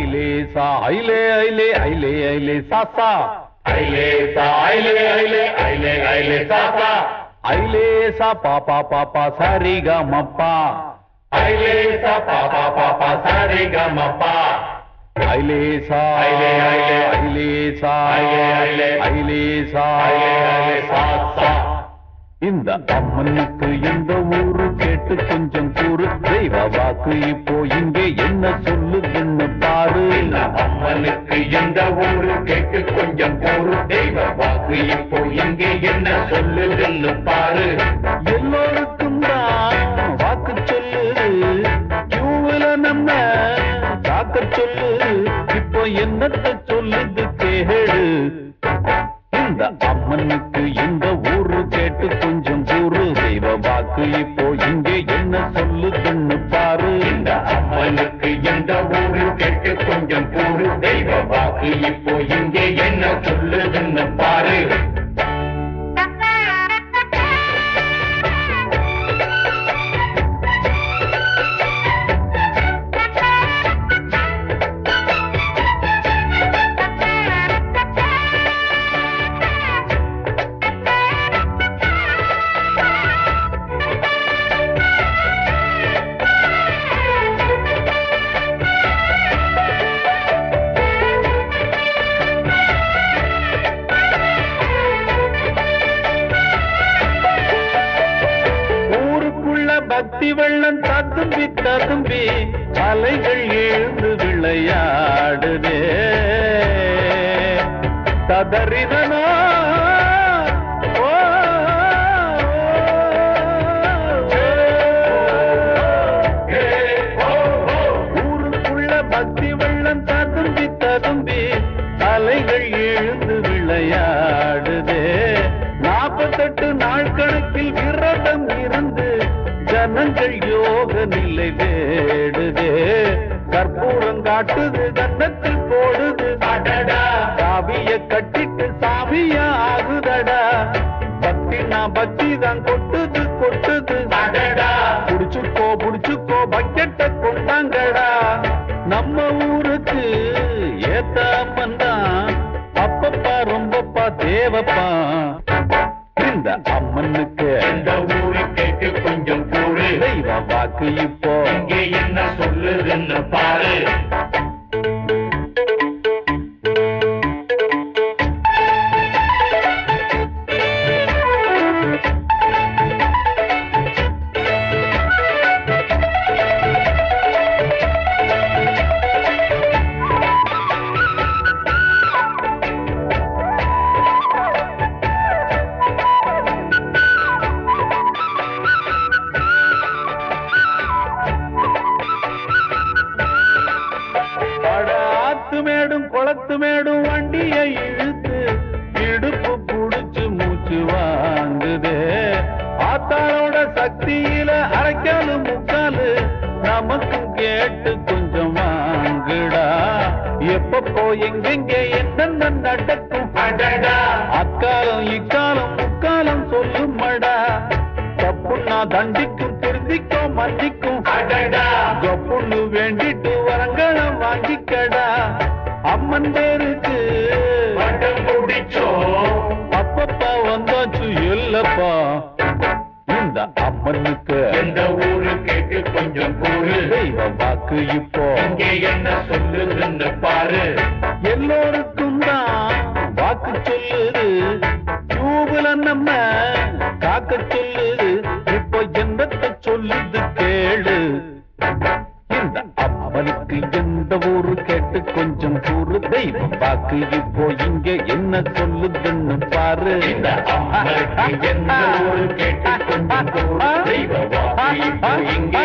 ஐலேசா ஐலே ஐலே ஐலே ஐலே சாசா ஐலேசா ஐலே ஐலே ஐலே ஐலே சாசா ஐலேசா பாப்பா பாப்பா சரிகமப்பா ஐலேசா பாப்பா பாப்பா சரிகமப்பா ஐலேசா ஐலே ஐலே ஐலேசா ஐலே ஐலே ஐலேசா ஐலே ஐலே சாசா இந்த அம்மனுக்கு எந்த ஊரு கேட்டு கொஞ்சம் கூறு தெய்வ வாக்கு இப்போ இங்கே என்ன சொல்லுதுன்னு பாரு அம்மனுக்கு எந்த ஊரு கேட்டு கொஞ்சம் கூறு தெய்வ வாக்கு இப்போ இங்கே என்ன சொல்லுதுன்னு பாரு எல்லோருக்கும் தான் வாக்கு சொல்லுது கியூவில் நம்ம காக்க சொல்லுது இப்போ என்னத்தை சொல்லுது கேடு இந்த அம்மனுக்கு எந்த ஊரு கேட்டு கொஞ்சம் கூறு தெய்வ வாக்கு இப்போ இங்கே என்ன சொல்லுதுன்னு பாரு இந்த அம்மனுக்கு எந்த ஊரு கேட்டு கொஞ்சம் கூறு தெய்வ வாக்கு இப்போ இங்கே என்ன சொல்லுதுன்னு பாரு பக்தி வெள்ளம் ததும்பி ததும்பி அலைகள் எழுந்து விளையாடுதே ததறிதனோ ஊருக்குள்ள பக்தி வெள்ளம் ததும்பி ததும்பி அலைகள் எழுந்து விளையாடுதே 48 நாள் கணக்கில் விரதம் இருந்து ஜனங்கள் யோக நிலை தேடுதே கற்பூரம் காட்டுது கன்னத்தில் போடுது காவிய கட்டிட்டு சாமியா ஆகுதடா பக்தினா பக்தி தான் கொட்டுது கொட்டுது புடிச்சுக்கோ புடிச்சுக்கோ பக்கெட்ட கொண்டாங்கடா நம்ம ஊருக்கு ஏத்த அம்மன் தான் அப்பப்பா ரொம்பப்பா தேவப்பா இந்த அம்மனுக்கு இந்த ஊரு கேட்டு கொஞ்சம் கூறு தெய்வ வாக்கு இப்போ இங்கே என்ன சொல்லுதுன்னு பாரு குளத்து மேடும் வண்டியை இழுத்து இடுப்பு புடிச்சு மூச்சு வாங்குதே ஆத்தாளோட சக்தியில அரைக்காலு முக்காலு நமக்கும் கேட்டு கொஞ்சம் வாங்குடா எப்பப்போ எங்கெங்க என்னென்ன நடக்கும் அக்காலம் இக்காலம் முக்காலம் சொல்லுமடா தப்புன்னா தண்டிக்கும் திருந்திக்கோ மன்னிக்கும் கப்புன்னு வேண்டிட்டு வரங்களும் வாங்கிக்கடா அம்மன் பேருக்கு பட்டம் பிடிச்சோ அப்பப்பா வந்தாச்சு இல்லப்பா இந்த அம்மனுக்கு எந்த ஊரு கேட்டு கொஞ்சம் கூறு தெய்வ வாக்கு இப்போ இங்கே என்ன சொல்லுதுன்னு பாரு எல்லோருக்கும் தான் வாக்கு சொல்லுது கியூவில் நம்ம காக்க சொல்லுது இப்போ என்னத்தை சொல்லுது கேளு இந்த அம்மனுக்கு எந்த ஊரு கேட்டு கொஞ்சம் கூறு தெய்வ வாக்கு இப்போ இங்கே என்ன சொல்லுதுன்னு பாரு இந்த அம்மனுக்கு எந்த ஊரு கேட்டு கொஞ்சம் கூறு தெய்வ வாக்கு இப்போ இங்கே